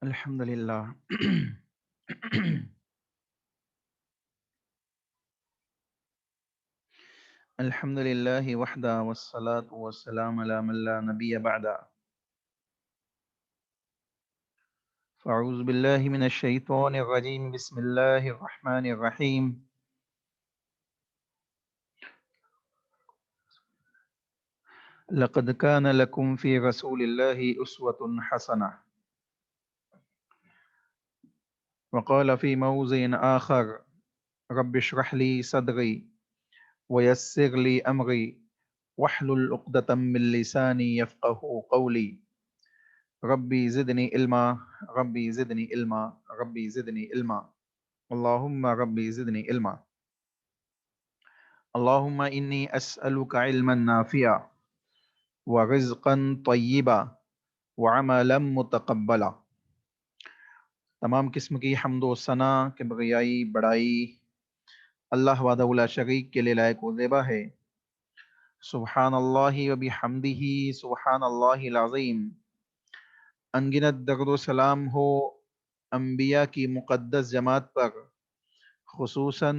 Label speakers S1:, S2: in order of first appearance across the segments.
S1: الحمدللہ الحمدللہ وحدہ والصلاة والسلام علی من لا نبی بعد فاعوذ باللہ من الشیطان الرجیم بسم اللہ الرحمن الرحیم لقد كان لكم في رسول الله أسوة حسنة وقال في موضع آخر رب اشرح لي صدري ويسر لي أمري واحلل عقدة من لساني يفقهوا قولي ربي زدني علما ربي زدني علما ربي زدني علما اللهم ربي زدني علما اللهم إني أسألك علما نافعا ورزقا طيبا وعملا متقبلا۔ تمام قسم کی حمد و ثنا کے بغیائی بڑائی اللہ وحدہ لا شریک کے لیے لائق و زیبا ہے۔ سبحان اللہ و بحمدہ سبحان اللہ العظیم۔ انگنت درد و سلام ہو انبیاء کی مقدس جماعت پر، خصوصاً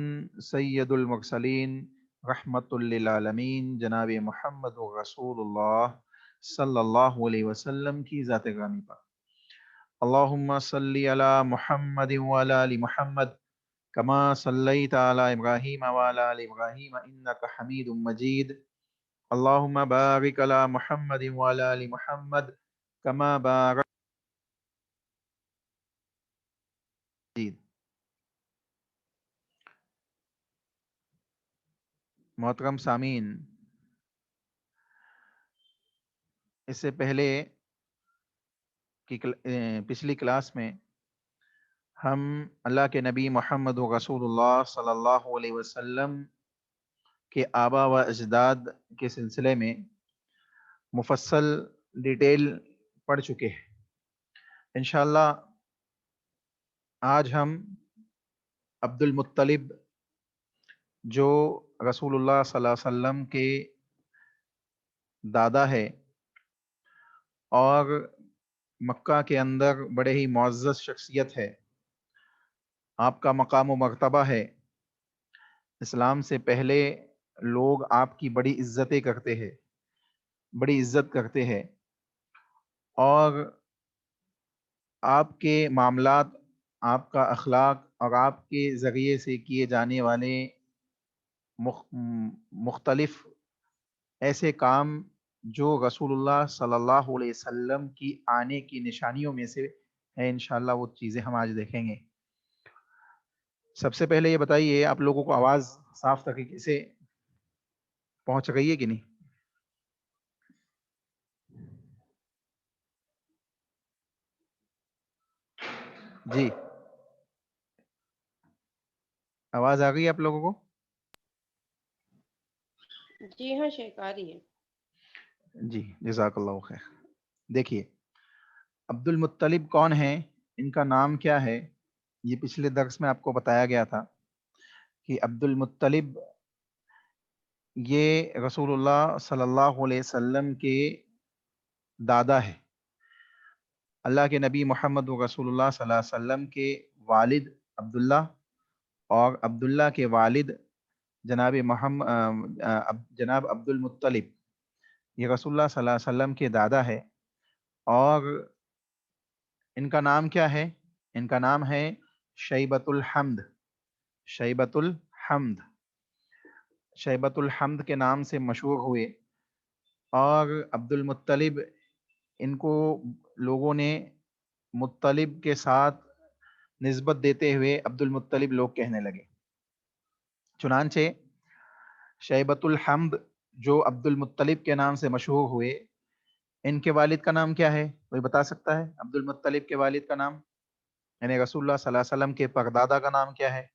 S1: سید المرسلین رحمت للعالمین جناب محمد رسول اللہ صلی اللہ علیہ وسلم کی ذات گرامی پر۔ اللہم صلی علی محمد وعلی آل محمد کما صلیت علی ابراہیم وعلی آل ابراہیم انک حمید مجید۔ اللہم بارک علی محمد وعلی آل محمد کما بارک مجید۔ محترم سامعین، اس سے پہلے کی پچھلی کلاس میں ہم اللہ کے نبی محمد رسول اللہ صلی اللہ علیہ وسلم کے آبا و اجداد کے سلسلے میں مفصل ڈیٹیل پڑھ چکے ہیں۔ انشاءاللہ آج ہم عبد المطلب جو رسول اللہ صلی اللہ علیہ وسلم کے دادا ہے اور مکہ کے اندر بڑے ہی معزز شخصیت ہے، آپ کا مقام و مرتبہ ہے، اسلام سے پہلے لوگ آپ کی بڑی عزتیں کرتے ہیں، بڑی عزت کرتے ہیں، اور آپ کے معاملات، آپ کا اخلاق اور آپ کے ذریعے سے کیے جانے والے مختلف ایسے کام جو رسول اللہ صلی اللہ علیہ وسلم کی آنے کی نشانیوں میں سے ہے، انشاءاللہ وہ چیزیں ہم آج دیکھیں گے۔ سب سے پہلے یہ بتائیے، آپ لوگوں کو آواز صاف طریقے سے پہنچ رہی ہے کہ نہیں؟ جی آواز آ گئی ہے آپ لوگوں کو؟
S2: جی ہاں شیخ آ رہی ہے۔
S1: جی جزاک اللہ خیر۔ دیکھیے، عبد المطلب کون ہیں، ان کا نام کیا ہے، یہ پچھلے درس میں آپ کو بتایا گیا تھا کہ عبد المطلب یہ رسول اللہ صلی اللہ علیہ وسلم کے دادا ہے۔ اللہ کے نبی محمد رسول اللہ صلی اللہ علیہ وسلم کے والد عبداللہ اور عبداللہ کے والد جناب جناب عبد المطلب، یہ رسول اللہ صلی اللہ علیہ وسلم کے دادا ہے، اور ان کا نام کیا ہے؟ ان کا نام ہے شیبۃ الحمد۔ شیبۃ الحمد، شیبۃ الحمد کے نام سے مشہور ہوئے، اور عبد المطلب ان کو لوگوں نے مطلب کے ساتھ نسبت دیتے ہوئے عبد المطلب لوگ کہنے لگے۔ چنانچہ شیبۃ الحمد جو عبد المطلب کے نام سے مشہور ہوئے، ان کے والد کا نام کیا ہے؟ کوئی بتا سکتا ہے عبد المطلب کے والد کا نام، یعنی رسول اللہ صلی اللہ علیہ وسلم کے پردادا کا نام کیا ہے؟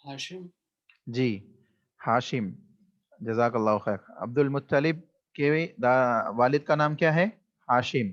S3: ہاشم۔
S1: جی ہاشم، جزاک اللہ خیر۔ عبد المطلب کے والد کا نام کیا ہے؟ ہاشم۔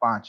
S1: 5।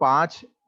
S1: 5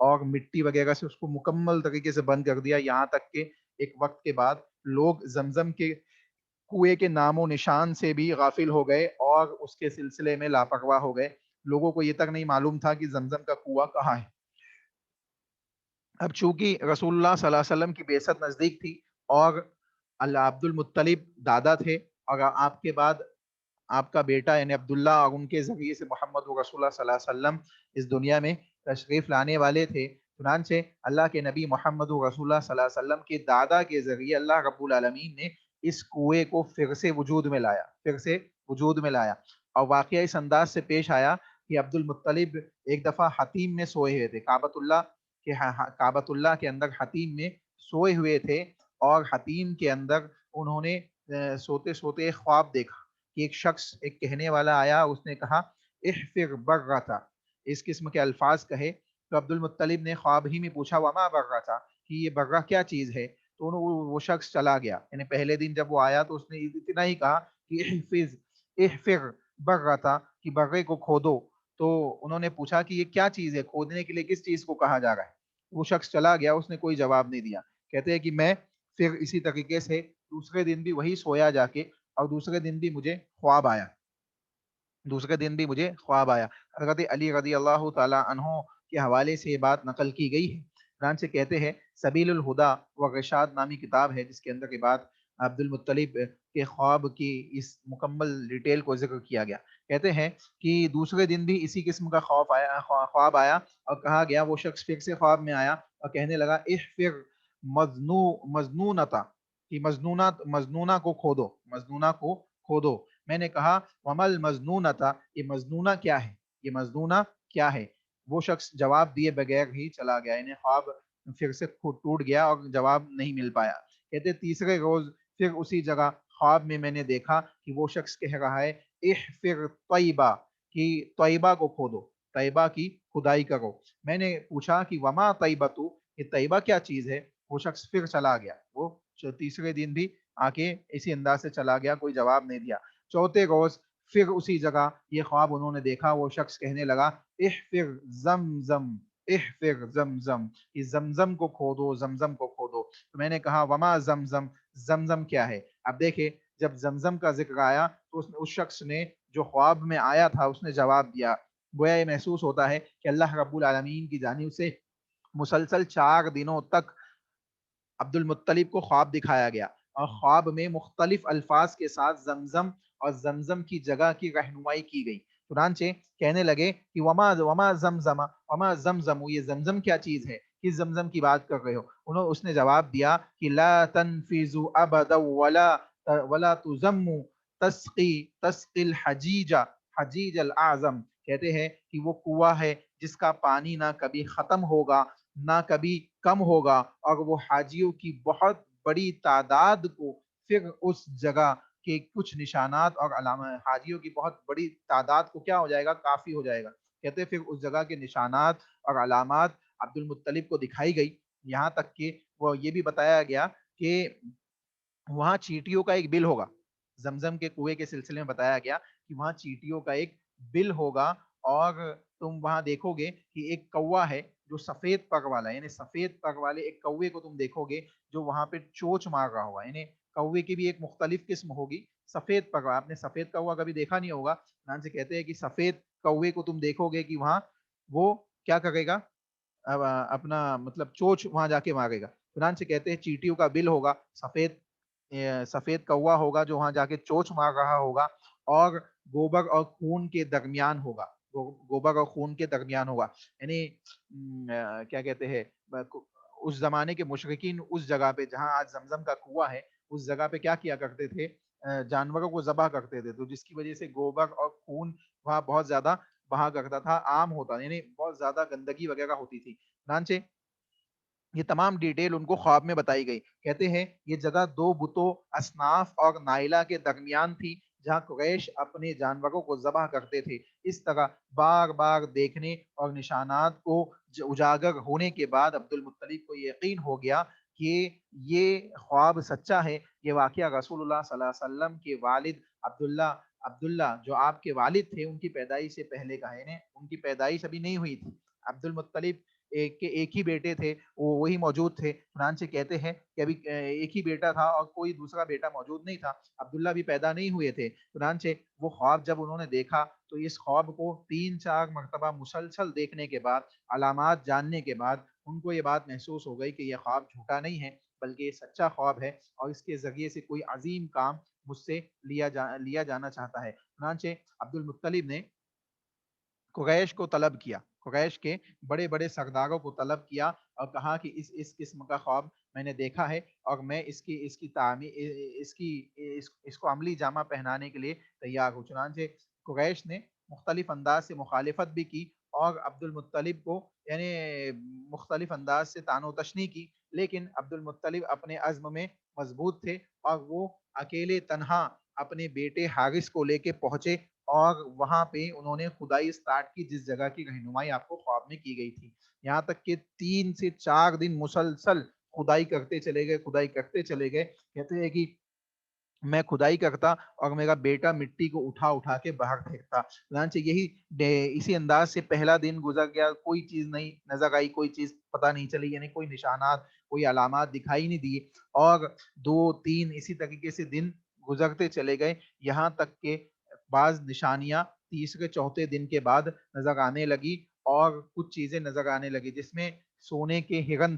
S1: اور مٹی وغیرہ سے اس کو مکمل طریقے سے بند کر دیا، یہاں تک کہ ایک وقت کے بعد لوگ زمزم کے کنویں کے نام و نشان سے بھی غافل ہو گئے اور اس کے سلسلے میں لاپرواہ ہو گئے. لوگوں کو یہ تک نہیں معلوم تھا کہ زمزم کا کنواں کہاں ہے. اب چونکہ رسول اللہ صلی اللہ علیہ وسلم کی بعثت نزدیک تھی اور اللہ عبد المطلب دادا تھے، اور آپ کے بعد آپ کا بیٹا یعنی عبداللہ اور ان کے ذریعے سے محمد رسول اللہ صلی اللہ علیہ وسلم اس دنیا میں تشریف لانے والے تھے. چنانچہ اللہ کے نبی محمد رسول اللہ صلی اللہ علیہ وسلم کے دادا کے ذریعے اللہ رب العالمین نے اس کنویں کو پھر سے وجود میں لایا. اور واقعہ اس انداز سے پیش آیا کہ عبد المطلب ایک دفعہ حتیم میں سوئے ہوئے تھے، کعبۃ اللہ کے اندر حتیم میں سوئے ہوئے تھے، اور حتیم کے اندر انہوں نے سوتے سوتے ایک خواب دیکھا کہ ایک شخص، ایک کہنے والا آیا، اس نے کہا احفر برتا، اس قسم کے الفاظ کہے. تو عبد المطلب نے خواب ہی میں پوچھا وما برتا، کہ یہ برہ کیا چیز ہے. تو وہ شخص چلا گیا. یعنی پہلے دن جب وہ آیا تو اس نے اتنا ہی کہا کہ احفر برتا، کہ برے کو کھودو. تو انہوں نے پوچھا کہ یہ کیا چیز ہے، کھودنے کے لیے کس چیز کو کہا جا رہا ہے. وہ شخص چلا گیا، اس نے کوئی جواب نہیں دیا. کہتے ہیں کہ میں پھر اسی طریقے سے دوسرے دن بھی وہی سویا جا کے، اور دوسرے دن بھی مجھے خواب آیا. حضرت علی رضی اللہ تعالی عنہ کے حوالے سے یہ بات نقل کی گئی ہے. چنانچہ کہتے ہیں سبیل الہدا و رشاد نامی کتاب ہے جس کے اندر یہ بات عبد المطلب کے خواب کی اس مکمل ڈیٹیل کو ذکر کیا گیا. کہتے ہیں کہ دوسرے دن بھی اسی قسم کا خواب آیا، اور کہا گیا وہ شخص پھر سے خواب میں آیا اور کہنے لگا احفر مظنونتا، کہ مظنونہ کو کھودو. میں نے کہا ومل مظنونتا، یہ مظنونہ کیا ہے. وہ شخص جواب دیے بغیر ہی چلا گیا، یعنی خواب پھر سے ٹوٹ گیا اور جواب نہیں مل پایا. کہتے تیسرے روز پھر اسی جگہ خواب میں نے دیکھا کہ وہ شخص کہہ رہا ہے احفر طیبہ، کہ طیبہ کو کھودو، طیبہ کی کھدائی کرو. میں نے پوچھا کہ وما طیبتو، یہ طیبہ کیا چیز ہے. وہ شخص پھر چلا گیا، وہ تیسرے دن بھی آ کے اسی انداز سے چلا گیا، کوئی جواب نہیں دیا. چوتھے روز پھر اسی جگہ یہ خواب انہوں نے دیکھا. وہ شخص کہنے لگا احفر زمزم، کہ زمزم کو کھودو. تو میں نے کہا وما زمزم کیا ہے. اب دیکھیں جب زمزم کا ذکر آیا تو اس شخص نے جو خواب میں آیا تھا اس نے جواب دیا. گویا یہ محسوس ہوتا ہے کہ اللہ رب العالمین کی جانب سے مسلسل 4 دنوں تک عبد المطلب کو خواب دکھایا گیا، اور خواب میں مختلف الفاظ کے ساتھ زمزم اور زمزم کی جگہ کی رہنمائی کی گئی. چنانچہ کہنے لگے کہ وما زمزم، یہ زمزم کیا چیز ہے، کس زمزم کی بات کر رہے ہو. اس نے جواب دیا کہ لا تنفذوا ابدا ولا تزموا تسقی الحجیج الاعظم. کہتے ہیں کہ وہ کنواں ہے جس کا پانی نہ کبھی ختم ہوگا نہ کبھی کم ہوگا، اور وہ حاجیوں کی بہت بڑی تعداد کو پھر اس جگہ کے کچھ نشانات اور علامات، حاجیوں کی بہت بڑی تعداد کو کیا ہو جائے گا، کافی ہو جائے گا. کہتے ہیں پھر اس جگہ کے نشانات اور علامات عبد المطلب کو دکھائی گئی. یہاں تک کہ وہ یہ بھی بتایا گیا کہ وہاں چیٹیوں کا ایک بل ہوگا. زمزم کے کنویں کے سلسلے میں بتایا گیا کہ وہاں چیٹیوں کا ایک بل ہوگا، اور تم وہاں دیکھو گے کہ ایک کوا ہے جو سفید پر والا، یعنی سفید پر والے ایک کوے کو تم دیکھو گے جو وہاں پہ چوچ مار رہا ہوگا. یعنی کوے کی بھی ایک مختلف قسم ہوگی. سفید پر، آپ نے سفید کوا کبھی دیکھا نہیں ہوگا. نان سے کہتے ہیں کہ سفید کوے کو تم دیکھو گے کہ وہاں وہ کیا کرے گا، اپنا مطلب چوچ وہاں جا کے مارے گا. چنانچہ کہتے ہیں چیٹیوں کا بل ہوگا، سفید کوا ہوگا جو وہاں جا کے چوچ مار رہا ہوگا، اور گوبر اور خون کے درمیان ہوگا. یعنی کیا کہتے ہیں، اس زمانے کے مشرکین اس جگہ پہ جہاں آج زمزم کا کنواں ہے اس جگہ پہ کیا کیا کرتے تھے، جانوروں کو ذبح کرتے تھے. تو جس کی وجہ سے گوبر اور خون وہاں بہت زیادہ بہا کرتا تھا، عام ہوتا، یعنی بہت زیادہ گندگی وغیرہ ہوتی تھی. چنانچہ یہ تمام ڈیٹیل ان کو خواب میں بتائی گئی. کہتے ہیں یہ جگہ 2 بتوں اصناف اور نائلہ کے درمیان تھی جہاں قریش اپنے جانوروں کو ذبح کرتے تھے. اس طرح بار بار دیکھنے اور نشانات کو اجاگر ہونے کے بعد عبد المطلب کو یقین ہو گیا کہ یہ خواب سچا ہے. یہ واقعہ رسول اللہ صلی اللہ علیہ وسلم کے والد عبداللہ جو آپ کے والد تھے ان کی پیدائش سے پہلے کا ہے، یعنی ان کی پیدائش ابھی نہیں ہوئی تھی. عبد المطلب ایک ہی بیٹے تھے, وہ وہی موجود تھے. چنانچہ کہتے ہیں کہ ابھی ایک ہی بیٹا تھا اور کوئی دوسرا بیٹا موجود نہیں تھا, عبداللہ بھی پیدا نہیں ہوئے تھے. چنانچہ وہ خواب جب انہوں نے دیکھا تو اس خواب کو 3-4 مرتبہ مسلسل دیکھنے کے بعد, علامات جاننے کے بعد, ان کو یہ بات محسوس ہو گئی کہ یہ خواب جھوٹا نہیں ہے بلکہ یہ سچا خواب ہے اور اس کے ذریعے سے کوئی عظیم کام مجھ سے لیا جانا چاہتا ہے. چنانچہ عبد المطلب نے قریش کو طلب کیا, قریش کے بڑے بڑے سرداروں کو طلب کیا اور کہا کہ اس قسم کا خواب میں نے دیکھا ہے اور میں اس کی تعمیر اس کو عملی جامہ پہنانے کے لیے تیار ہوں. چنانچہ قریش نے مختلف انداز سے مخالفت بھی کی اور عبد المطلب کو یعنی مختلف انداز سے طعن و تشنیع کی, لیکن عبد المطلب اپنے عزم میں مضبوط تھے اور وہ اکیلے تنہا اپنے بیٹے حارث کو لے کے پہنچے اور وہاں پہ انہوں نے کھدائی اسٹارٹ کی جس جگہ کی رہنمائی آپ کو خواب میں کی گئی تھی. یہاں تک کہ 3 سے 4 دن مسلسل کھدائی کرتے چلے گئے, کھدائی کرتے چلے گئے. کہتے ہیں کہ میں کھدائی کرتا اور میرا بیٹا مٹی کو اٹھا اٹھا کے باہر پھینکتا. چنانچہ اسی انداز سے پہلا دن گزر گیا, کوئی چیز نہیں نظر آئی, کوئی چیز پتہ نہیں چلی, یعنی کوئی نشانات, کوئی علامات دکھائی نہیں دیے. اور 2-3 اسی طریقے سے دن گزرتے چلے گئے, یہاں تک کہ بعض نشانیاں تیسرے چوتھے دن کے بعد نظر آنے لگی اور کچھ چیزیں نظر آنے لگی جس میں سونے کے ہرن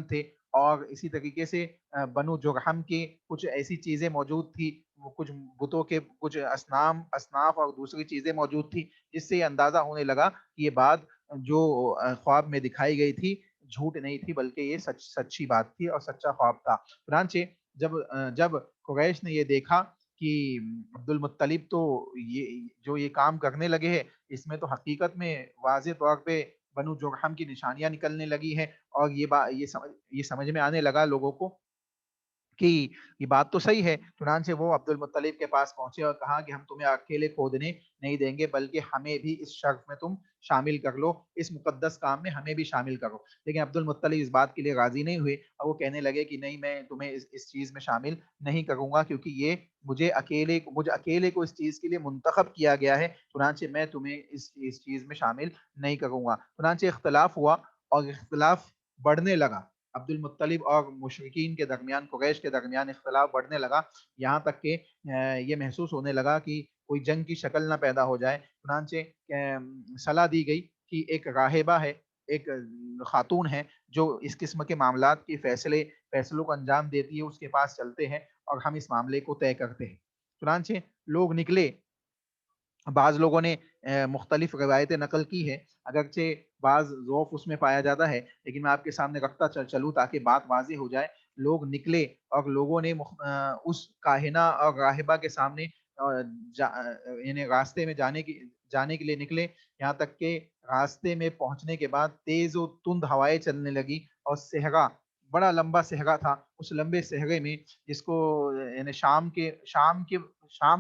S1: تھے اور اسی طریقے سے بنو جرحم کی کچھ ایسی چیزیں موجود تھی, کچھ بتوں کے کچھ اصناف اور دوسری چیزیں موجود تھی, جس سے یہ اندازہ ہونے لگا کہ یہ بات جو خواب میں دکھائی گئی تھی جھوٹ نہیں تھی بلکہ یہ سچی بات تھی اور سچا خواب تھا. چنانچہ جب قریش نے یہ دیکھا کہ عبد المطلب تو یہ کام کرنے لگے ہیں, اس میں تو حقیقت میں واضح طور پہ بنو جرحم کی نشانیاں نکلنے لگی ہیں اور یہ سمجھ میں آنے لگا لوگوں کو کہ یہ بات تو صحیح ہے. چنانچہ وہ عبد المطلب کے پاس پہنچے اور کہا کہ ہم تمہیں اکیلے کھودنے نہیں دیں گے بلکہ ہمیں بھی اس شرط میں تم شامل کر لو, اس مقدس کام میں ہمیں بھی شامل کرو. لیکن عبد المطلب اس بات کے لیے راضی نہیں ہوئے اور وہ کہنے لگے کہ نہیں, میں تمہیں اس چیز میں شامل نہیں کروں گا کیونکہ یہ مجھے اکیلے کو اس چیز کے لیے منتخب کیا گیا ہے. چنانچہ میں تمہیں اس چیز میں شامل نہیں کروں گا. چنانچہ اختلاف ہوا اور اختلاف بڑھنے لگا. عبد المطلب اور مشرکین کے درمیان, قریش کے درمیان اختلاف بڑھنے لگا, یہاں تک کہ یہ محسوس ہونے لگا کہ کوئی جنگ کی شکل نہ پیدا ہو جائے. چنانچہ صلاح دی گئی کہ ایک راہبہ ہے, ایک خاتون ہے جو اس قسم کے معاملات کے فیصلوں کو انجام دیتی ہے, اس کے پاس چلتے ہیں اور ہم اس معاملے کو طے کرتے ہیں. چنانچہ لوگ نکلے. بعض لوگوں نے مختلف روایتیں نقل کی ہے, اگرچہ بعض ضعف اس میں پایا جاتا ہے, لیکن میں آپ کے سامنے رکھتا چلوں تاکہ بات واضح ہو جائے. لوگ نکلے اور لوگوں نے اس کاہنہ اور راہبہ کے سامنے یعنی راستے میں جانے کے لیے نکلے. یہاں تک کہ راستے میں پہنچنے کے بعد تیز و تند ہوائیں چلنے لگی اور صحرا, بڑا لمبا صحرا تھا. اس لمبے صحرے میں جس کو یعنی شام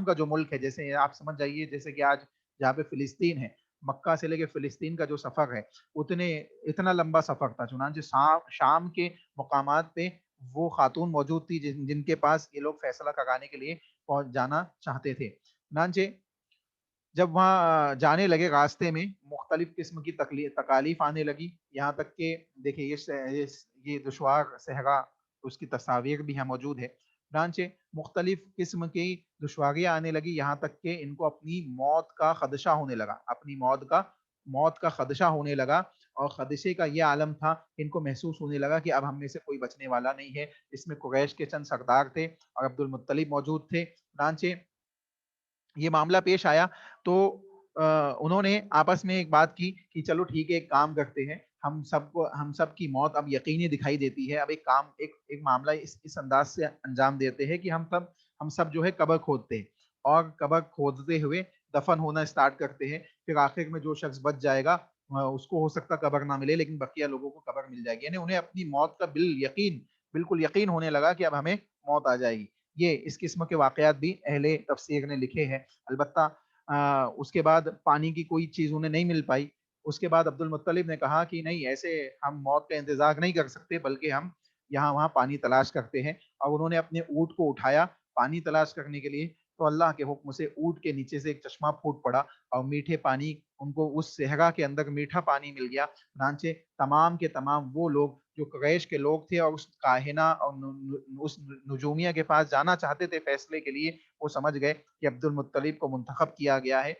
S1: کا جو ملک ہے, جیسے آپ سمجھ جائیے جیسے کہ آج جہاں پہ فلسطین ہے, مکہ سے لے کے فلسطین کا جو سفر ہے اتنا لمبا سفر تھا. چنانچہ شام کے مقامات پہ وہ خاتون موجود تھی جن کے پاس یہ لوگ فیصلہ کرانے کے لیے پہنچ جانا چاہتے تھے. چنانچہ جب وہاں جانے لگے راستے میں مختلف قسم کی تکالیف آنے لگی. یہاں تک کہ دیکھیں یہ دشوار صحرا, اس کی تصاویر بھی یہاں موجود ہے. چنانچہ مختلف قسم کی دشواریاں آنے لگی, یہاں تک کہ ان کو اپنی موت کا خدشہ ہونے لگا اور خدشے کا یہ عالم تھا کہ ان کو محسوس ہونے لگا کہ اب ہم میں سے کوئی بچنے والا نہیں ہے. اس میں قریش کے چند سردار تھے اور عبد المطلب موجود تھے. چنانچہ یہ معاملہ پیش آیا تو انہوں نے آپس میں ایک بات کی کہ چلو ٹھیک ہے, ایک کام کرتے ہیں, ہم سب کی موت اب یقینی دکھائی دیتی ہے, اب ایک معاملہ اس انداز سے انجام دیتے ہیں کہ ہم سب جو ہے قبر کھودتے ہیں اور قبر کھودتے ہوئے دفن ہونا اسٹارٹ کرتے ہیں. پھر آخر میں جو شخص بچ جائے گا اس کو ہو سکتا قبر نہ ملے لیکن بقیہ لوگوں کو قبر مل جائے گی. یعنی انہیں اپنی موت کا بالکل یقین ہونے لگا کہ اب ہمیں موت آ جائے گی. یہ اس قسم کے واقعات بھی اہل تفسیر نے لکھے ہیں. البتہ اس کے بعد پانی کی کوئی چیز انہیں نہیں مل پائی. اس کے بعد عبد المطلب نے کہا کہ نہیں, ایسے ہم موت کا انتظار نہیں کر سکتے بلکہ ہم یہاں وہاں پانی تلاش کرتے ہیں, اور انہوں نے اپنے اونٹ کو اٹھایا پانی تلاش کرنے کے لیے. تو اللہ کے حکم سے اونٹ کے نیچے سے ایک چشمہ پھوٹ پڑا اور میٹھے پانی ان کو اس صحرا کے اندر میٹھا پانی مل گیا. چنانچہ تمام کے تمام وہ لوگ جو قریش کے لوگ تھے اور اس کاہنہ اور اس نجومیہ کے پاس جانا چاہتے تھے فیصلے کے لیے، وہ سمجھ گئے کہ عبد المطلب کو منتخب کیا گیا ہے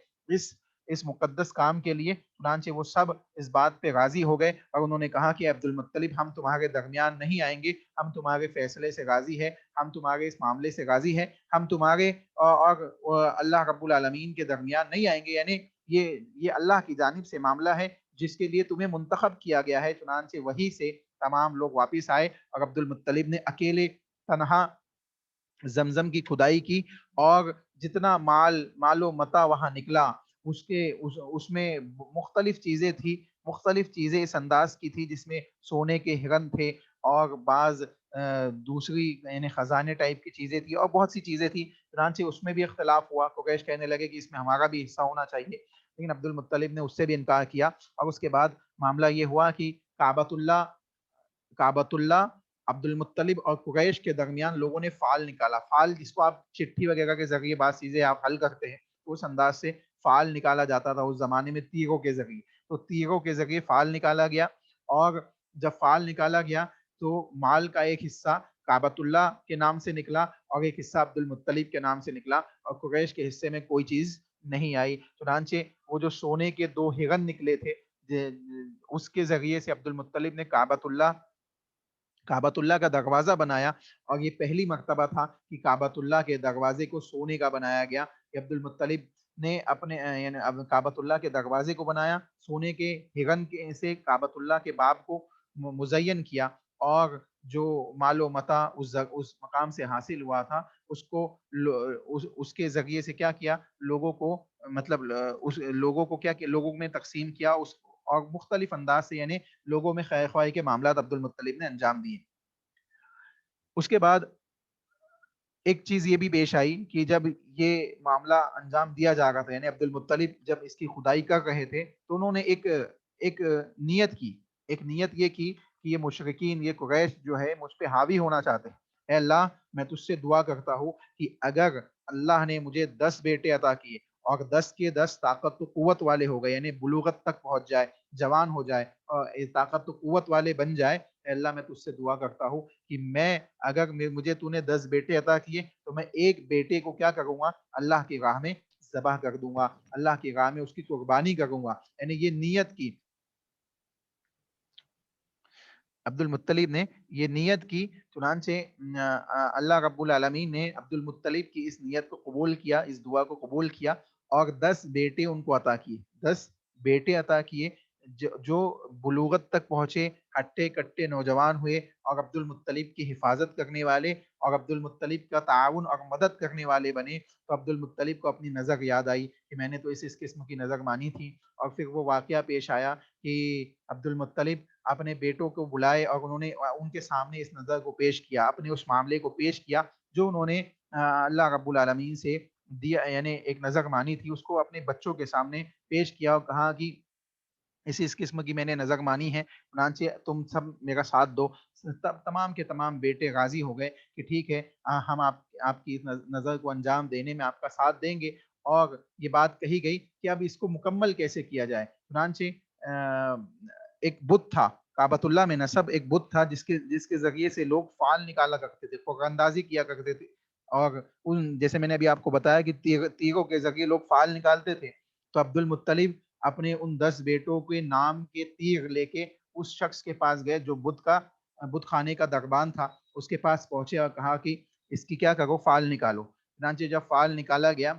S1: اس مقدس کام کے لیے. چنانچہ وہ سب اس بات پہ راضی ہو گئے اور انہوں نے کہا کہ عبد المطلب ہم تمہارے درمیان نہیں آئیں گے، ہم تمہارے فیصلے سے راضی ہے، ہم تمہارے اس معاملے سے راضی ہے، ہم تمہارے اور اللہ رب العالمین کے درمیان نہیں آئیں گے. یعنی یہ اللہ کی جانب سے معاملہ ہے جس کے لیے تمہیں منتخب کیا گیا ہے. چنانچہ وہی سے تمام لوگ واپس آئے اور عبد المطلب نے اکیلے تنہا زمزم کی کھدائی کی اور جتنا مال و متا وہاں نکلا اس میں مختلف چیزیں تھی، مختلف چیزیں اس انداز کی تھی جس میں سونے کے ہرن تھے اور بعض دوسری یعنی خزانے ٹائپ کی چیزیں تھی اور بہت سی چیزیں تھی. چنانچہ اس میں بھی اختلاف ہوا. قریش کہنے لگے کہ اس میں ہمارا بھی حصہ ہونا چاہیے، لیکن عبد المطلب نے اس سے بھی انکار کیا. اور اس کے بعد معاملہ یہ ہوا کہ کعبۃ اللہ عبد المطلب اور قریش کے درمیان لوگوں نے فال نکالا. فال جس کو آپ چٹھی وغیرہ کے ذریعے بعض چیزیں آپ حل کرتے ہیں، اس انداز سے فال نکالا جاتا تھا اس زمانے میں تیروں کے ذریعے. تو تیروں کے ذریعے فال نکالا گیا اور جب فال نکالا گیا تو مال کا ایک حصہ کعبۃ اللہ کے نام سے نکلا اور ایک حصہ عبد المطلب کے نام سے نکلا اور قریش کے حصے میں کوئی چیز نہیں آئی. چنانچہ وہ جو سونے کے 2 ہرن نکلے تھے اس کے ذریعے سے عبد المطلب نے کعبۃ اللہ کا دروازہ بنایا اور یہ پہلی مرتبہ تھا کہ کعبۃ اللہ کے دروازے کو سونے کا بنایا گیا. عبد المطلب نے اپنے یعنی کعبۃ اللہ کے دروازے کو بنایا سونے کے ہرن سے کعبۃ اللہ کے باب کو مزین کیا اور جو مال و متا اس مقام سے حاصل ہوا تھا اس کو اس کے ذریعے سے کیا کیا لوگوں کو مطلب لوگوں کو کیا لوگوں میں تقسیم کیا اس اور مختلف انداز سے یعنی لوگوں میں خیر خواہی کے معاملات عبد المطلب نے انجام دیے. اس کے بعد ایک چیز یہ بھی پیش آئی کہ جب یہ معاملہ انجام دیا جا رہا تھا یعنی عبد المطلب جب اس کی کھدائی کر رہے تھے تو انہوں نے ایک نیت یہ کی کہ یہ مشرکین یہ قریش جو ہے مجھ پہ حاوی ہونا چاہتے ہیں. اے اللہ میں تجھ سے دعا کرتا ہوں کہ اگر اللہ نے مجھے 10 بیٹے عطا کیے اور 10 کے 10 طاقت و قوت والے ہو گئے یعنی بلوغت تک پہنچ جائے جوان ہو جائے اور طاقت و قوت والے بن جائے، اے اللہ میں تجھ سے دعا کرتا ہوں کہ اگر مجھے تو نے 10 بیٹے عطا کیے تو میں ایک بیٹے کو کیا کروں گا اللہ کی راہ میں ذبح کر دوں گا، اللہ کی راہ میں اس کی قربانی کروں گا. یعنی یہ نیت کی عبد المطلب نے یہ نیت کی. چنانچہ اللہ رب العالمین نے عبد المطلب کی اس نیت کو قبول کیا، اس دعا کو قبول کیا اور 10 بیٹے ان کو عطا کیے. 10 بیٹے عطا کیے جو بلوغت تک پہنچے، ہٹے کٹے نوجوان ہوئے اور عبد المطلب کی حفاظت کرنے والے اور عبد المطلب کا تعاون اور مدد کرنے والے بنے. تو عبد المطلب کو اپنی نظر یاد آئی کہ میں نے تو اس قسم کی نظر مانی تھی اور پھر وہ واقعہ پیش آیا کہ عبد المطلب اپنے بیٹوں کو بلائے اور انہوں نے ان کے سامنے اس نظر کو پیش کیا، اپنے اس معاملے کو پیش کیا جو انہوں نے اللہ رب العالمین سے دیا یعنی ایک نظر مانی تھی اس کو اپنے بچوں کے سامنے پیش کیا اور کہا کہ اس قسم کی میں نے نظر مانی ہے، چنانچہ تم سب میرا ساتھ دو. تمام کے تمام بیٹے راضی ہو گئے کہ ٹھیک ہے ہم آپ کی نظر کو انجام دینے میں آپ کا ساتھ دیں گے. اور یہ بات کہی گئی کہ اب اس کو مکمل کیسے کیا جائے. چنانچہ ایک بت تھا کعبۃ اللہ میں نصب ایک بت تھا جس کے ذریعے سے لوگ فال نکالا کرتے تھے، فوق اندازی کیا کرتے تھے اور جیسے میں نے ابھی آپ کو بتایا کہ تیروں کے ذریعے لوگ فال نکالتے تھے. تو عبد المطلب اپنے ان 10 بیٹوں کے نام کے تیر لے کے اس شخص کے پاس گئے جو بت خانے کا دربان تھا، اس کے پاس پہنچے اور کہا کہ اس کی کیا کرو فال نکالو. چنانچہ جب فال نکالا گیا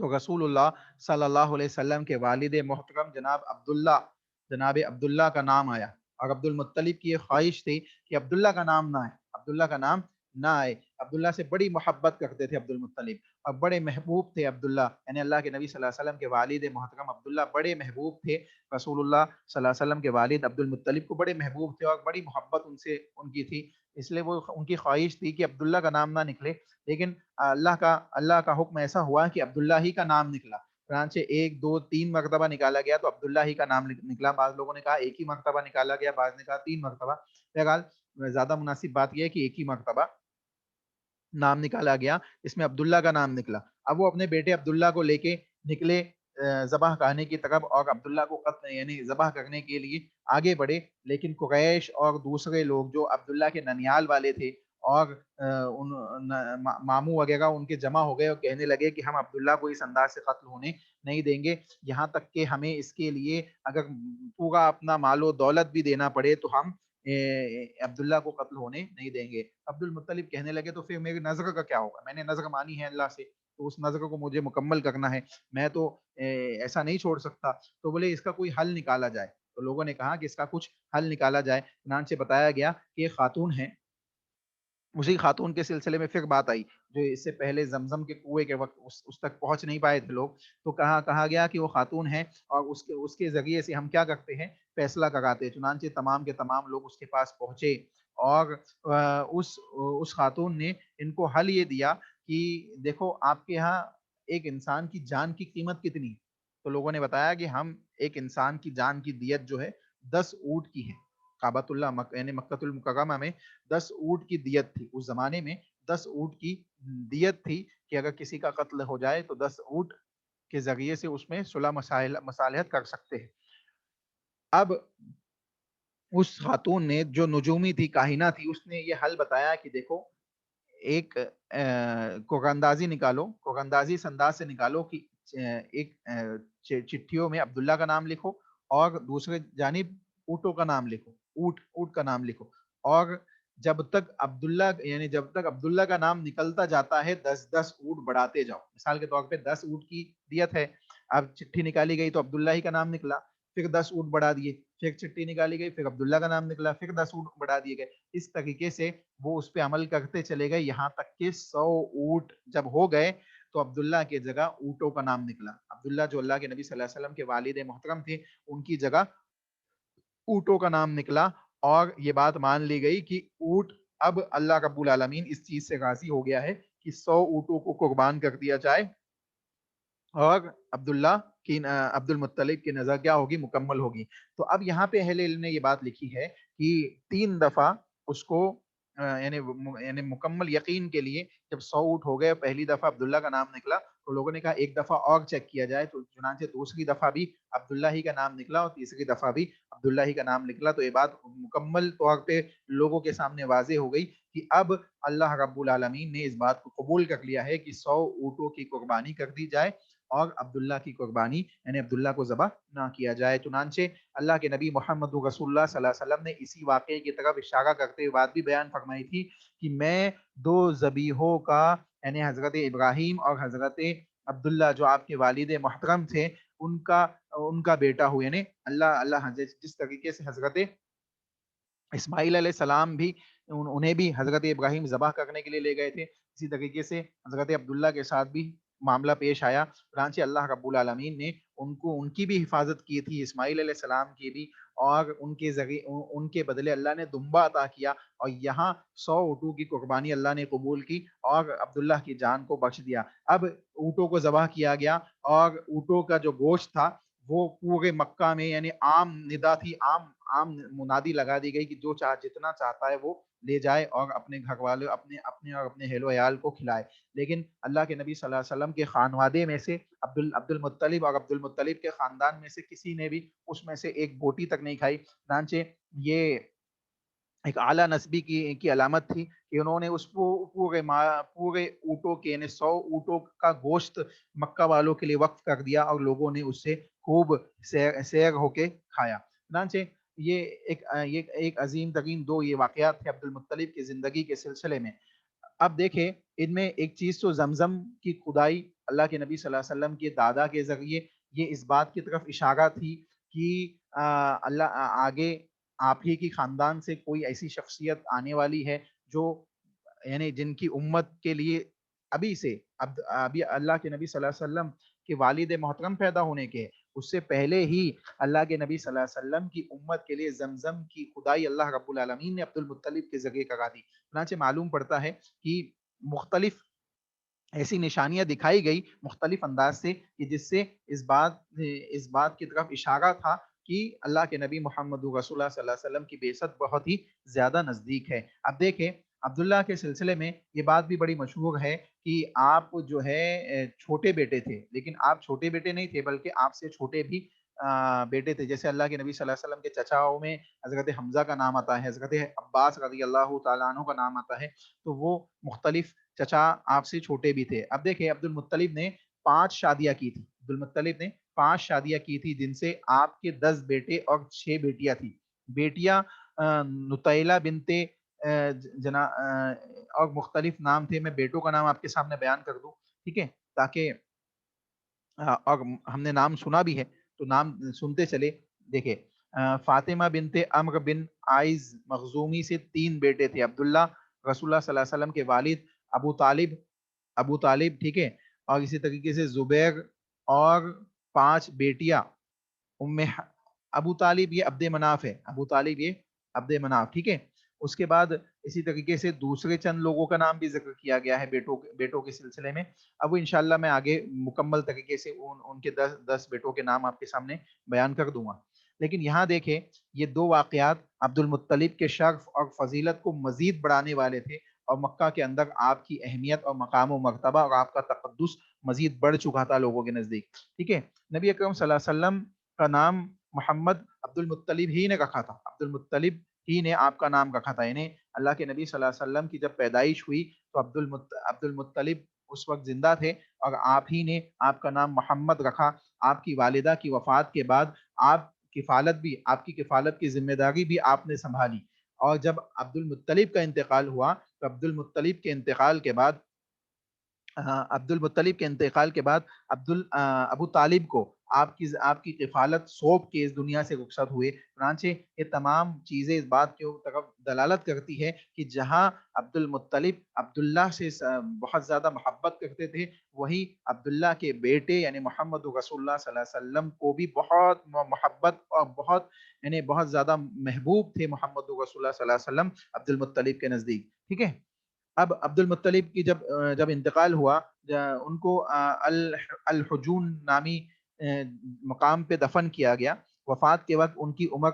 S1: تو رسول اللہ صلی اللہ علیہ وسلم کے والد محترم جناب عبداللہ کا نام آیا اور عبد المطلب کی یہ خواہش تھی کہ عبداللہ کا نام نہ آئے. عبداللہ سے بڑی محبت کرتے تھے عبد المطلب اور بڑے محبوب تھے عبداللہ یعنی اللہ کے نبی صلی اللہ علیہ وسلم کے والد محترم عبداللہ بڑے محبوب تھے. رسول اللہ صلی اللہ علیہ وسلم کے والد عبد المطلب کو بڑے محبوب تھے اور بڑی محبت ان کی تھی، اس لیے وہ ان کی خواہش تھی کہ عبداللہ کا نام نہ نکلے. لیکن اللہ کا حکم ایسا ہوا کہ عبداللہ ہی کا نام نکلا. چنانچہ 1 2 3 مرتبہ نکالا گیا تو عبداللہ ہی کا نام نکلا. بعض لوگوں نے کہا ایک ہی مرتبہ نکالا گیا، بعض نے کہا 3 مرتبہ. بہرحال زیادہ مناسب بات یہ ہے کہ ایک ہی مرتبہ نام نکالا گیا، اس میں عبداللہ کا نام نکلا. اب وہ اپنے بیٹے عبداللہ کو لے کے نکلے ذبح کہانی کی طرف اور عبداللہ کو قتل یعنی ذبح کرنے کے لیے آگے بڑھے. لیکن قریش اور دوسرے لوگ جو عبداللہ کے ننیال والے تھے اور ماموں وغیرہ ان کے جمع ہو گئے اور کہنے لگے کہ ہم عبداللہ کو اس انداز سے قتل ہونے نہیں دیں گے، یہاں تک کہ ہمیں اس کے لیے اگر پورا اپنا مال و دولت بھی دینا پڑے تو ہم عبداللہ کو قتل ہونے نہیں دیں گے. عبد المطلب کہنے لگے تو پھر میری نظر کا کیا ہوگا، میں نے نظر مانی ہے اللہ سے تو اس نظر کو مجھے مکمل کرنا ہے، میں تو ایسا نہیں چھوڑ سکتا. تو بولے اس کا کوئی حل نکالا جائے. تو لوگوں نے کہا کہ اس کا کچھ حل نکالا جائے. چنانچہ بتایا گیا کہ ایک خاتون ہے، اسی خاتون کے سلسلے میں پھر بات آئی جو اس سے پہلے زمزم کے کنویں کے وقت اس تک پہنچ نہیں پائے تھے لوگ. تو کہا گیا کہ وہ خاتون ہے اور اس کے ذریعے سے ہم کیا کرتے ہیں، فیصلہ کراتے ہیں. چنانچہ تمام کے تمام لوگ اس کے پاس پہنچے اور اس خاتون نے ان کو حل یہ دیا کہ دیکھو آپ کے ہاں ایک انسان کی جان کی قیمت کتنی. تو لوگوں نے بتایا کہ ہم ایک انسان کی جان کی دیت جو ہے 10 اونٹ کی ہے. کعبۃ اللہ یعنی مکہ المکرمہ میں 10 اونٹ کی دیت تھی. اس زمانے میں 10 اونٹ کی دیت تھی کہ اگر کسی کا قتل ہو جائے تو 10 اونٹ کے ذریعے سے اس میں صلح مصالحت کر سکتے ہیں. اب اس خاتون نے جو نجومی تھی، کاہنہ تھی، اس نے یہ حل بتایا کہ دیکھو ایک کوکندازی نکالو، کوکندازی اس انداز سے نکالو کہ ایک چٹھیوں میں عبداللہ کا نام لکھو اور دوسرے جانب اونٹوں کا نام لکھو، اونٹ کا نام لکھو. اور جب تک عبداللہ کا نام نکلتا جاتا ہے 10 اونٹ بڑھاتے جاؤ. مثال کے طور پہ 10 اونٹ کی دیت ہے، اب چٹھی نکالی گئی تو عبداللہ ہی کا نام نکلا، پھر 10 اونٹ بڑھا دیے، پھر چٹھی نکالی گئی، پھر عبداللہ کا نام نکلا، پھر 10 اونٹ بڑھا دیے گئے. اس طریقے سے وہ اس پہ عمل کرتے چلے گئے یہاں تک کہ 100 اونٹ جب ہو گئے تو عبداللہ کی جگہ اونٹوں کا نام نکلا. عبداللہ جو اللہ کے نبی صلی اللہ علیہ وسلم کے والد محترم تھے، ان کی جگہ اونٹوں کا نام نکلا. اور یہ بات مان لی گئی کہ اونٹ اب اللہ رب العالمین اس چیز سے راضی ہو گیا ہے کہ 100 اونٹوں کو قربان کر دیا جائے اور عبداللہ کی عبد المطلب کی نظر کیا ہوگی، مکمل ہوگی. تو اب یہاں پہ اہل علم نے یہ بات لکھی ہے کہ 3 دفعہ اس کو یعنی مکمل یقین کے لیے جب 100 اونٹ ہو گئے پہلی دفعہ عبداللہ کا نام نکلا تو لوگوں نے کہا ایک دفعہ اور چیک کیا جائے. تو چنانچہ دوسری دفعہ بھی عبداللہ ہی کا نام نکلا اور تیسری دفعہ بھی عبداللہ ہی کا نام نکلا. تو یہ بات مکمل طور پہ لوگوں کے سامنے واضح ہو گئی کہ اب اللہ رب العالمین نے اس بات کو قبول کر لیا ہے کہ 100 اونٹوں کی قربانی کر دی جائے اور عبداللہ کی قربانی یعنی عبداللہ کو ذبح نہ کیا جائے. چنانچہ اللہ کے نبی محمد رسول اللہ صلی اللہ علیہ وسلم نے اسی واقعے کی طرف اشارہ کرتے ہوئے بات بھی بیان فرمائی تھی کہ میں 2 ذبیحوں کا یعنی حضرت ابراہیم اور حضرت عبداللہ جو آپ کے والد محترم تھے ان کا بیٹا ہوں. یعنی اللہ جس طریقے سے حضرت اسماعیل علیہ السلام بھی انہیں بھی حضرت ابراہیم ذبح کرنے کے لیے لے گئے تھے، اسی طریقے سے حضرت عبداللہ کے ساتھ بھی معاملہ پیش آیا. چنانچہ اللہ رب العالمین نے ان کی بھی حفاظت کی تھی، اسماعیل علیہ السلام کی بھی، اور ان کے بدلے اللہ نے دمبا عطا کیا اور یہاں 100 اونٹوں کی قربانی اللہ نے قبول کی اور عبداللہ کی جان کو بخش دیا. اب اونٹوں کو ذبح کیا گیا اور اونٹوں کا جو گوشت تھا وہ پورے مکہ میں یعنی عام ندا تھی، عام منادی لگا دی گئی کہ جو جتنا چاہتا ہے وہ لے جائے اور اپنے گھر والے اپنے اور اپنے اہل و عیال کو کھلائے. لیکن اللہ کے نبی صلی اللہ علیہ وسلم کے خانوادے میں سے عبد المطلب اور عبد المطلب کے خاندان میں سے کسی نے بھی اس میں سے ایک بوٹی تک نہیں کھائی. چنانچہ یہ ایک اعلیٰ نسبی کی علامت تھی کہ انہوں نے اس پورے اونٹوں کے یعنی 100 اونٹوں کا گوشت مکہ والوں کے لیے وقف کر دیا اور لوگوں نے اس سے خوب سیر ہو کے کھایا. چنانچہ یہ ایک عظیم ترین 2 یہ واقعات تھے عبد المطلب کی زندگی کے سلسلے میں. اب دیکھیں ان میں ایک چیز تو زمزم کی کھدائی اللہ کے نبی صلی اللہ علیہ وسلم کے دادا کے ذریعے یہ اس بات کی طرف اشارہ تھی کہ اللہ آگے آپ ہی کی خاندان سے کوئی ایسی شخصیت آنے والی ہے جو یعنی جن کی امت کے لیے ابھی اللہ کے نبی صلی اللہ علیہ وسلم کے والد محترم پیدا ہونے کے اس سے پہلے ہی اللہ کے نبی صلی اللہ علیہ وسلم کی امت کے لیے زمزم کی کھدائی اللہ رب العالمین نے عبد المطلب کے ذریعے کرا دی. چنانچہ معلوم پڑتا ہے کہ مختلف ایسی نشانیاں دکھائی گئی مختلف انداز سے کہ جس سے اس بات کی طرف اشارہ تھا کہ اللہ کے نبی محمد رسول اللہ صلی اللہ علیہ وسلم کی بعثت بہت ہی زیادہ نزدیک ہے. اب دیکھیں عبداللہ کے سلسلے میں یہ بات بھی بڑی مشہور ہے کہ آپ جو ہے چھوٹے بیٹے تھے، لیکن آپ چھوٹے بیٹے نہیں تھے بلکہ آپ سے چھوٹے بھی بیٹے تھے. جیسے اللہ کے نبی صلی اللہ علیہ وسلم کے چچاؤں میں حضرت حمزہ کا نام آتا ہے، حضرت عباس رضی اللہ تعالیٰ عنہ کا نام آتا ہے، تو وہ مختلف چچا آپ سے چھوٹے بھی تھے. اب دیکھیں عبد المطلب نے 5 شادیاں کی تھی. عبد المطلب نے 5 شادیاں کی تھی، جن سے آپ کے 10 بیٹے اور 6 بیٹیاں تھی. بیٹیاں نطیلہ بنتے جنا اور مختلف نام تھے. میں بیٹوں کا نام آپ کے سامنے بیان کر دوں، ٹھیک ہے، تاکہ اور ہم نے نام سنا بھی ہے تو نام سنتے چلے. دیکھیں فاطمہ بنت عمرو بن عائز مخزومی سے 3 بیٹے تھے. عبداللہ رسول اللہ صلی اللہ علیہ وسلم کے والد ابو طالب ٹھیک ہے، اور اسی طریقے سے زبیر، اور 5 بیٹیاں ام ابو طالب یہ عبد مناف ہے، ابو طالب یہ عبد مناف، ٹھیک ہے. اس کے بعد اسی طریقے سے دوسرے چند لوگوں کا نام بھی ذکر کیا گیا ہے بیٹوں کے سلسلے میں. اب وہ انشاءاللہ میں آگے مکمل طریقے سے ان کے 10 بیٹوں کے نام آپ کے سامنے بیان کر دوں گا. لیکن یہاں دیکھیں یہ 2 واقعات عبد المطلب کے شرف اور فضیلت کو مزید بڑھانے والے تھے، اور مکہ کے اندر آپ کی اہمیت اور مقام و مرتبہ اور آپ کا تقدس مزید بڑھ چکا تھا لوگوں کے نزدیک. ٹھیک ہے، نبی اکرم صلی اللہ علیہ وسلم کا نام محمد عبد المطلب ہی نے رکھا تھا. عبد المطلب ہی نے آپ کا نام رکھا تھا. یعنی اللہ کے نبی صلی اللہ علیہ وسلم کی جب پیدائش ہوئی تو عبد المطلب اس وقت زندہ تھے، اور آپ ہی نے آپ کا نام محمد رکھا. آپ کی والدہ کی وفات کے بعد آپ کی کفالت کی ذمہ داری بھی آپ نے سنبھالی. اور جب عبد المطلب کا انتقال ہوا تو عبد المطلب کے انتقال کے بعد ابو طالب کو آپ کی کفالت سونپ کے اس دنیا سے رخصت ہوئے. چنانچہ یہ تمام چیزیں اس بات کی طرف دلالت کرتی ہے کہ جہاں عبد المطلب عبداللہ سے بہت زیادہ محبت کرتے تھے، وہی عبداللہ کے بیٹے یعنی محمد رسول اللہ صلی اللہ علیہ وسلم کو بھی بہت محبت اور بہت زیادہ محبوب تھے محمد رسول اللہ صلی اللہ علیہ وسلم عبد المطلب کے نزدیک. ٹھیک ہے، اب عبد المطلب کی جب انتقال ہوا، ان کو الحجون نامی مقام پہ دفن کیا گیا. وفات کے وقت ان کی عمر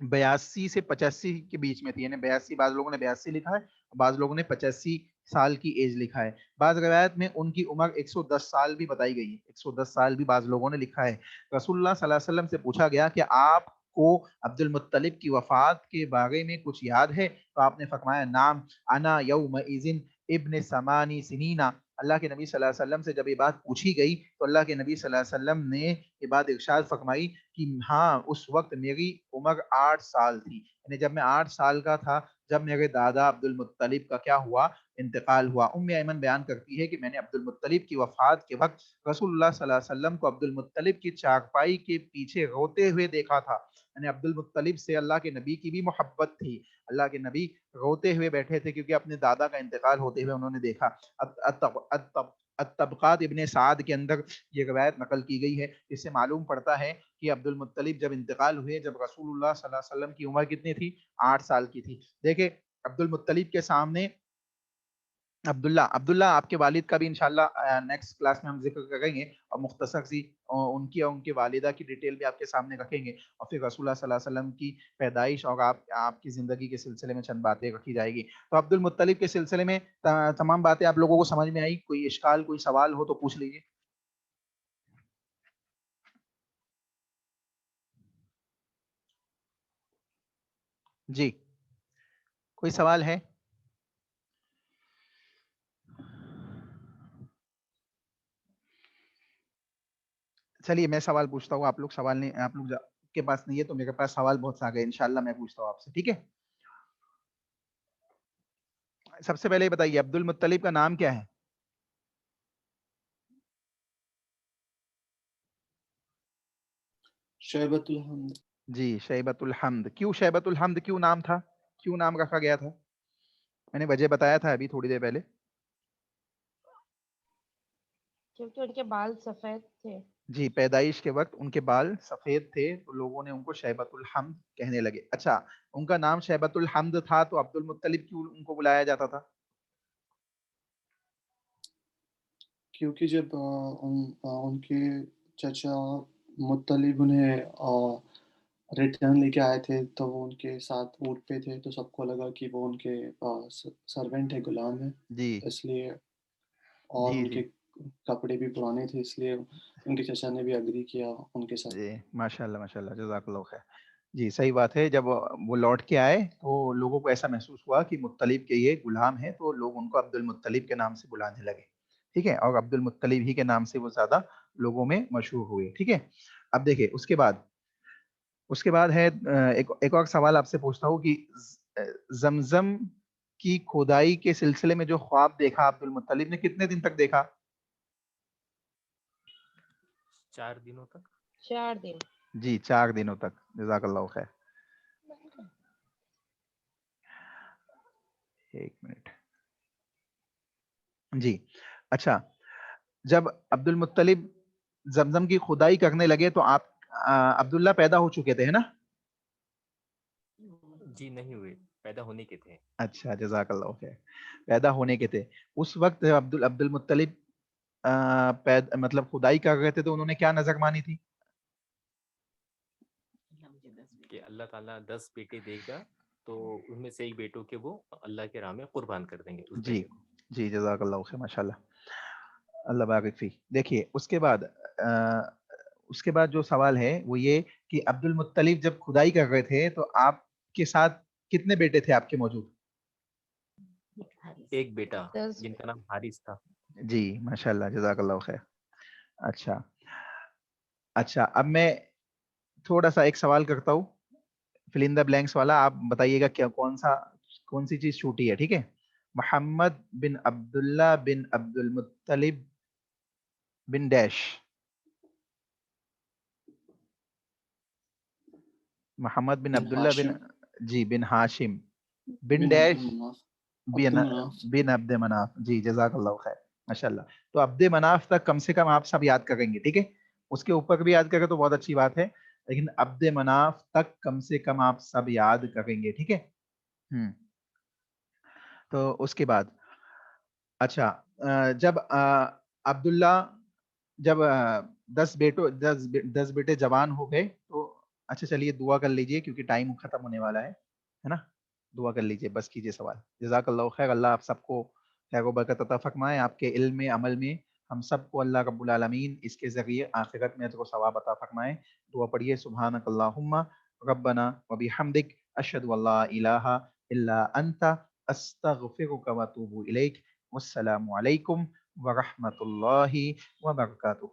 S1: 82 سے 85 کے بیچ میں تھی. یعنی 82، بعض لوگوں نے 82 لکھا ہے، بعض لوگوں نے 85 سال کی ایج لکھا ہے. بعض روایت میں ان کی عمر 110 سال بھی بتائی گئی ہے، 110 سال بھی بعض لوگوں نے لکھا ہے. رسول اللہ صلی اللہ علیہ وسلم سے پوچھا گیا کہ آپ کو عبد المطلب کی وفات کے بارے میں کچھ یاد ہے؟ تو آپ نے فرمایا نام انا یومئذ ابن ثمانی سنینا. اللہ کے نبی صلی اللہ علیہ وسلم سے جب یہ بات پوچھی گئی تو اللہ کے نبی صلی اللہ علیہ وسلم نے یہ بات ارشاد فرمائی کہ ہاں اس وقت میری عمر 8 سال تھی. یعنی جب میں 8 سال کا تھا جب میرے دادا عبد المطلب کا کیا ہوا؟ انتقال ہوا. ایمن بیان کرتی ہے کہ میں نے عبد المطلب کی وفات کے وقت رسول اللہ صلی اللہ علیہ وسلم کو عبد المطلب کی چارپائی کے پیچھے روتے ہوئے دیکھا تھا. یعنی عبد المطلب سے اللہ کے نبی کی بھی محبت تھی. اللہ کے نبی روتے ہوئے بیٹھے تھے کیونکہ اپنے دادا کا انتقال ہوتے ہوئے انہوں نے دیکھا. الطبقات ابن سعد کے اندر یہ روایت نقل کی گئی ہے. اس سے معلوم پڑتا ہے کہ عبد المطلب جب انتقال ہوئے جب رسول اللہ صلی اللہ علیہ وسلم کی عمر کتنی تھی؟ 8 سال کی تھی. دیکھیں عبد المطلب کے سامنے عبداللہ آپ کے والد کا بھی انشاءاللہ نیکسٹ کلاس میں ہم ذکر کریں گے، اور مختصر سی ان کی اور ان کے والدہ کی ڈیٹیل بھی آپ کے سامنے رکھیں گے، اور پھر رسول اللہ صلی اللہ علیہ وسلم کی پیدائش اور آپ کی زندگی کے سلسلے میں چند باتیں رکھی جائے گی. تو عبد المطلب کے سلسلے میں تمام باتیں آپ لوگوں کو سمجھ میں آئی؟ کوئی اشکال کوئی سوال ہو تو پوچھ لیجیے. جی کوئی سوال ہے؟ چلیے میں سوال پوچھتا ہوں. آپ لوگ سوال نہیں، آپ لوگ کے پاس نہیں ہے تو میرے پاس سوال بہت سا گئے. انشاءاللہ میں پوچھتا ہوں آپ سے، ٹھیک ہے. سب سے پہلے بتائیے عبد المطلب کا نام کیا ہے؟
S3: شیبۃ الحمد.
S1: جی شیبۃ الحمد. کیوں شیبۃ الحمد کیوں نام تھا؟ کیوں نام رکھا گیا تھا؟ میں نے وجہ بتایا تھا ابھی تھوڑی دیر پہلے.
S2: کیونکہ ان کے بال سفید تھے.
S1: جی پیدائش کے وقت ان کے بال سفید تھے تو لوگوں نے ان کو شیبۃ الحمد کہنے لگے. اچھا ان کا نام شیبۃ الحمد تھا تو عبد المطلب کیوں ان کو بلایا جاتا تھا؟
S3: کیونکہ جب ان کے چچا مطلب انہیں ریٹرن لے کے آئے تھے تو وہ ان کے ساتھ اونٹ پہ تھے، تو سب کو لگا کہ وہ ان کے سرونٹ ہے، غلام ہے،
S1: جی
S3: اس لیے، اور
S1: جی
S3: ان
S1: جی
S3: کے کپڑے بھی پرانے تھے، اس لیے ان کے چچا نے بھی اگری کیا ان کے ساتھ۔
S1: جی ماشاء اللہ جزاک اللہ خیر. جی صحیح بات ہے. جب وہ لوٹ کے آئے تو لوگوں کو ایسا محسوس ہوا کہ مطلب کے یہ غلام ہے، تو لوگ ان کو عبد المطلب کے نام سے بلانے لگے. ٹھیک ہے، اور عبد المطلب ہی کے نام سے وہ زیادہ لوگوں میں مشہور ہوئے. ٹھیک ہے. اب دیکھیں اس کے بعد ہے ایک اور سوال آپ سے پوچھتا ہوں کہ زمزم کی کھودائی کے سلسلے میں جو خواب دیکھا عبد المطلب نے، کتنے دن تک دیکھا؟
S4: 4 دنوں تک.
S2: 4 دن.
S1: جی 4 دنوں تک. جزاک اللہ خیر. ایک منٹ. جی اچھا، جب عبد المطلب زمزم کی کھدائی کرنے لگے تو آپ عبداللہ پیدا ہو چکے تھے، ہے نا؟
S4: جی نہیں ہوئے، پیدا ہونے کے تھے.
S1: اچھا جزاک اللہ خیر. پیدا ہونے کے تھے. اس وقت عبد المطلب مطلب کھدائی کر رہے تھے تو انہوں نے کیا نظر مانی تھی؟
S4: کہ اللہ تعالیٰ 10 بیٹے دے گا تو ان میں سے ایک بیٹوں کے وہ اللہ کے راہ میں قربان کر دیں گے اس
S1: جی
S4: بیٹے کو.
S1: جی جزاک اللہ خیر ماشاء اللہ. اللہ بارک فی. دیکھیے اس کے بعد جو سوال ہے وہ یہ کہ عبد المطلب جب کھدائی کر رہے تھے تو آپ کے ساتھ کتنے بیٹے تھے آپ کے موجود؟
S4: ایک بیٹا
S2: 10
S4: جن کا نام حارث تھا.
S1: جی ماشاء اللہ جزاک اللہ خیر. اچھا اب میں تھوڑا سا ایک سوال کرتا ہوں فل ان دا بلینکس والا. آپ بتائیے گا کیا کون سی چیز چھوٹی ہے. ٹھیک ہے. محمد بن عبداللہ بن عبد المطلب بن ڈیش. محمد بن عبداللہ بن
S3: ہاشم
S1: بن ہاشم بن
S3: بن عبد
S1: ڈیش
S3: المناف، عبد
S1: بن
S3: المناف۔
S1: بن عبد مناف. جی جزاک اللہ خیر ماشاء اللہ. تو عبد مناف تک کم سے کم آپ سب یاد کریں گے. ٹھیک ہے. اس کے اوپر بھی یاد کریں تو بہت اچھی بات ہے، لیکن عبد مناف تک کم سے کم آپ سب یاد کریں گے. ٹھیک ہے. تو اس کے بعد اچھا جب عبداللہ جب 10 بیٹے جوان ہو گئے تو اچھا چلیے دعا کر لیجئے کیونکہ ٹائم ختم ہونے والا ہے نا. دعا کر لیجئے، بس کیجئے سوال. جزاک اللہ خیر. اللہ آپ سب کو خیر و برکت عطا فرمائے. آپ کے علم میں، عمل میں ہم سب کو اللہ رب العالمین اس کے ذریعے آخرت میں اجر و ثواب عطا فرمائے. دعا پڑھیے. سبحانک اللہم ربنا و بحمدک اشہد ان لا الہ الا انت استغفرک و اتوب الیک. والسلام علیکم ورحمۃ اللہ وبرکاتہ.